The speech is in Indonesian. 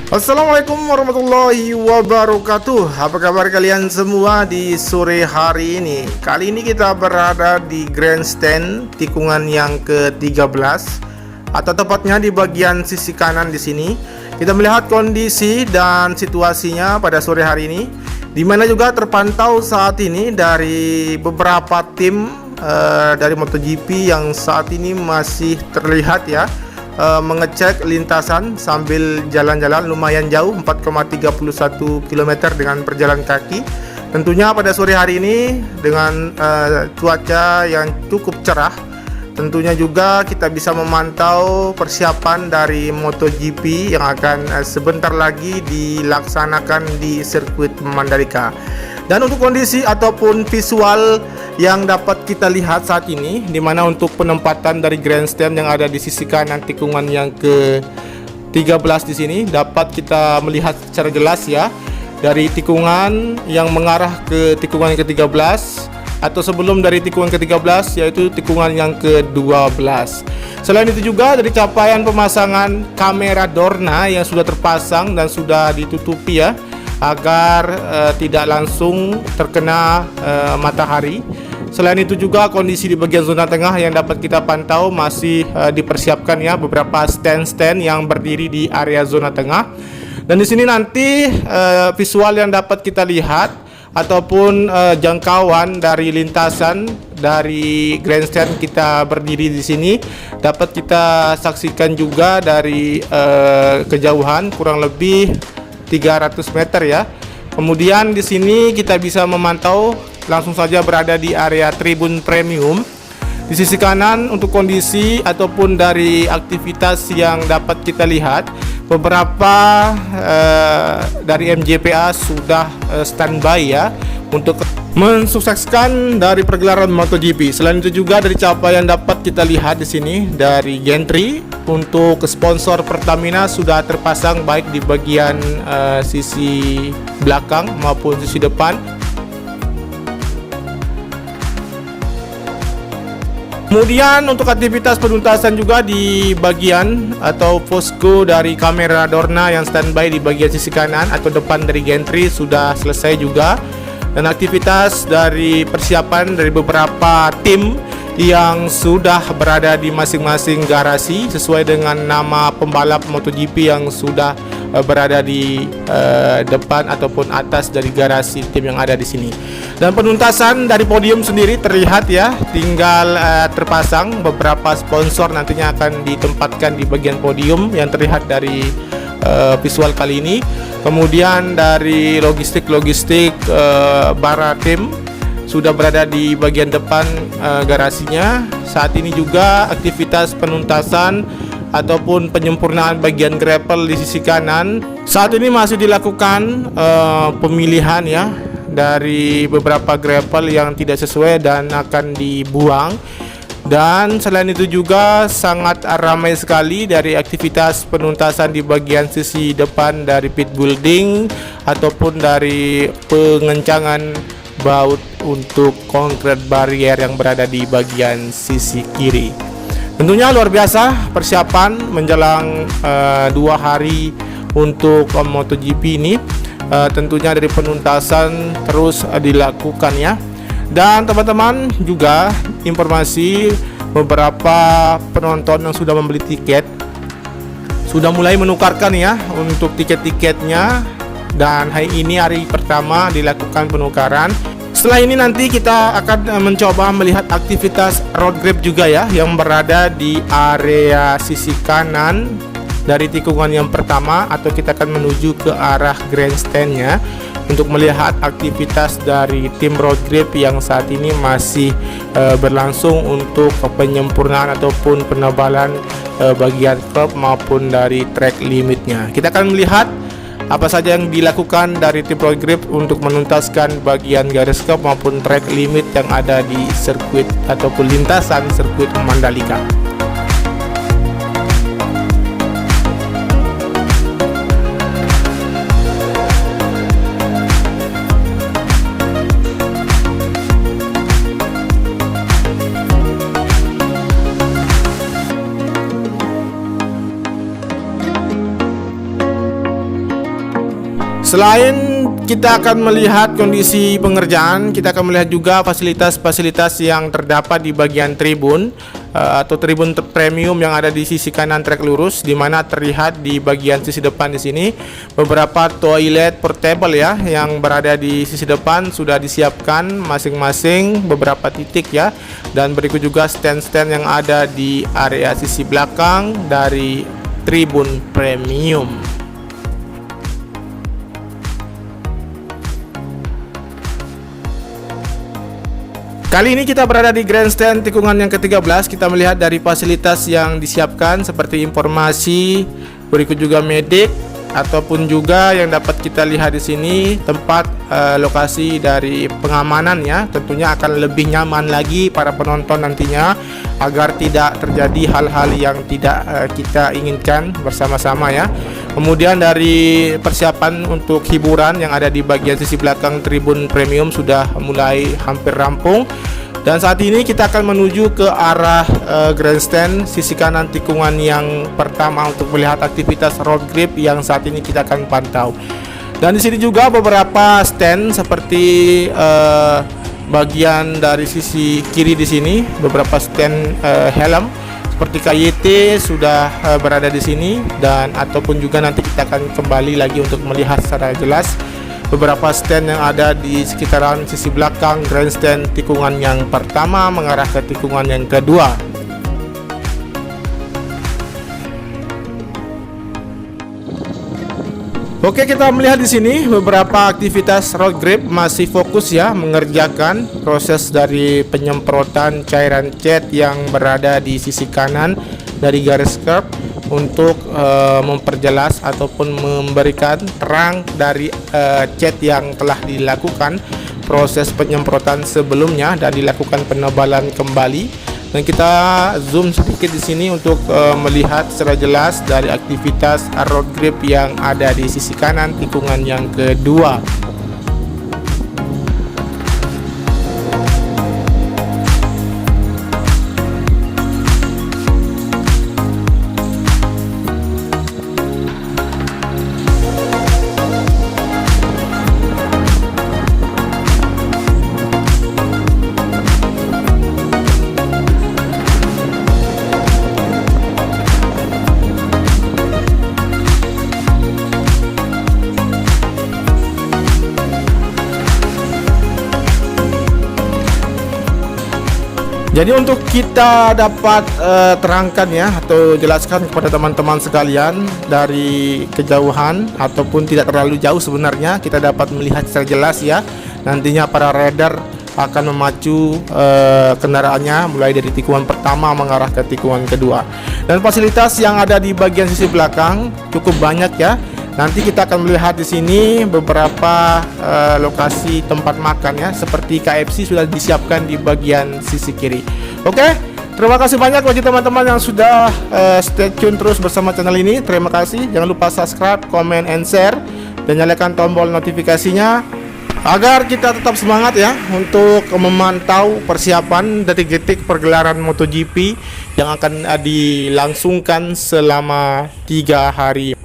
Assalamualaikum warahmatullahi wabarakatuh. Apa kabar kalian semua di sore hari ini? Kali ini kita berada di grandstand tikungan yang ke-13 atau tepatnya di bagian sisi kanan di sini. Kita melihat kondisi dan situasinya pada sore hari ini, di mana juga terpantau saat ini dari beberapa tim dari MotoGP yang saat ini masih terlihat ya mengecek lintasan sambil jalan-jalan lumayan jauh 4,31 km dengan berjalan kaki. Tentunya pada sore hari ini dengan cuaca yang cukup cerah, tentunya juga kita bisa memantau persiapan dari MotoGP yang akan sebentar lagi dilaksanakan di sirkuit Mandalika. Dan untuk kondisi ataupun visual yang dapat kita lihat saat ini, di mana untuk penempatan dari grandstand yang ada di sisi kanan tikungan yang ke-13 di sini dapat kita melihat secara jelas ya, dari tikungan yang mengarah ke tikungan yang ke-13 atau sebelum dari tikungan ke-13 yaitu tikungan yang ke-12. Selain itu juga dari capaian pemasangan kamera Dorna yang sudah terpasang dan sudah ditutupi ya, agar tidak langsung terkena matahari. Selain itu juga kondisi di bagian zona tengah yang dapat kita pantau masih dipersiapkan ya, beberapa stand-stand yang berdiri di area zona tengah. Dan di sini nanti visual yang dapat kita lihat ataupun jangkauan dari lintasan dari grandstand kita berdiri di sini dapat kita saksikan juga dari kejauhan kurang lebih 300 meter ya. Kemudian di sini kita bisa memantau langsung saja berada di area tribun premium. Di sisi kanan untuk kondisi ataupun dari aktivitas yang dapat kita lihat, beberapa dari MJPA sudah standby ya untuk mensukseskan dari pergelaran MotoGP. Selain itu juga dari capaian dapat kita lihat di sini dari gantry untuk sponsor Pertamina sudah terpasang baik di bagian sisi belakang maupun sisi depan. Kemudian untuk aktivitas penuntasan juga di bagian atau posko dari kamera Dorna yang standby di bagian sisi kanan atau depan dari gantry sudah selesai juga. Dan aktivitas dari persiapan dari beberapa tim yang sudah berada di masing-masing garasi sesuai dengan nama pembalap MotoGP yang sudah berada di depan ataupun atas dari garasi tim yang ada di sini. Dan penuntasan dari podium sendiri terlihat ya, tinggal terpasang beberapa sponsor nantinya akan ditempatkan di bagian podium yang terlihat dari visual kali ini. Kemudian dari logistik para tim sudah berada di bagian depan garasinya. Saat ini juga aktivitas penuntasan ataupun penyempurnaan bagian gravel di sisi kanan saat ini masih dilakukan pemilihan ya dari beberapa gravel yang tidak sesuai dan akan dibuang. Dan selain itu juga sangat ramai sekali dari aktivitas penuntasan di bagian sisi depan dari pit building ataupun dari pengencangan baut untuk konkret barrier yang berada di bagian sisi kiri. Tentunya luar biasa persiapan menjelang 2 hari untuk MotoGP ini. Tentunya dari penuntasan terus dilakukan ya. Dan teman-teman juga informasi beberapa penonton yang sudah membeli tiket sudah mulai menukarkan ya untuk tiket-tiketnya, dan hari pertama dilakukan penukaran. Setelah ini nanti kita akan mencoba melihat aktivitas road grip juga ya yang berada di area sisi kanan dari tikungan yang pertama, atau kita akan menuju ke arah grandstandnya untuk melihat aktivitas dari tim road grip yang saat ini masih berlangsung untuk penyempurnaan ataupun penebalan bagian curb maupun dari track limitnya. Kita akan melihat apa saja yang dilakukan dari tim road grip untuk menuntaskan bagian garis curb maupun track limit yang ada di sirkuit ataupun lintasan sirkuit Mandalika. Selain kita akan melihat kondisi pengerjaan, kita akan melihat juga fasilitas-fasilitas yang terdapat di bagian tribun atau tribun premium yang ada di sisi kanan trek lurus, di mana terlihat di bagian sisi depan di sini beberapa toilet portable ya yang berada di sisi depan sudah disiapkan masing-masing beberapa titik ya, dan berikut juga stand-stand yang ada di area sisi belakang dari tribun premium. Kali ini kita berada di grandstand tikungan yang ke-13. Kita melihat dari fasilitas yang disiapkan seperti informasi, berikut juga medik, ataupun juga yang dapat kita lihat di sini tempat lokasi dari pengamanan ya. Tentunya akan lebih nyaman lagi para penonton nantinya agar tidak terjadi hal-hal yang tidak kita inginkan bersama-sama ya. Kemudian dari persiapan untuk hiburan yang ada di bagian sisi belakang tribun premium sudah mulai hampir rampung. Dan saat ini kita akan menuju ke arah grandstand sisi kanan tikungan yang pertama untuk melihat aktivitas road grip yang saat ini kita akan pantau. Dan di sini juga beberapa stand seperti bagian dari sisi kiri di sini beberapa stand helm seperti KYT sudah berada di sini, dan ataupun juga nanti kita akan kembali lagi untuk melihat secara jelas beberapa stand yang ada di sekitaran sisi belakang grandstand tikungan yang pertama mengarah ke tikungan yang kedua. Oke, kita melihat di sini beberapa aktivitas road grip masih fokus ya mengerjakan proses dari penyemprotan cairan cat yang berada di sisi kanan dari garis curb untuk memperjelas ataupun memberikan terang dari cat yang telah dilakukan proses penyemprotan sebelumnya dan dilakukan penebalan kembali. Dan kita zoom sedikit di sini untuk melihat secara jelas dari aktivitas road grip yang ada di sisi kanan tikungan yang kedua. Jadi untuk kita dapat terangkan ya atau jelaskan kepada teman-teman sekalian dari kejauhan ataupun tidak terlalu jauh, sebenarnya kita dapat melihat secara jelas ya nantinya para rider akan memacu kendaraannya mulai dari tikungan pertama mengarah ke tikungan kedua. Dan fasilitas yang ada di bagian sisi belakang cukup banyak ya. Nanti kita akan melihat di sini beberapa lokasi tempat makan ya, seperti KFC sudah disiapkan di bagian sisi kiri. Oke, terima kasih banyak bagi teman-teman yang sudah stay tune terus bersama channel ini. Terima kasih. Jangan lupa subscribe, comment, and share, dan nyalakan tombol notifikasinya agar kita tetap semangat ya untuk memantau persiapan detik-detik pergelaran MotoGP yang akan dilangsungkan selama 3 hari.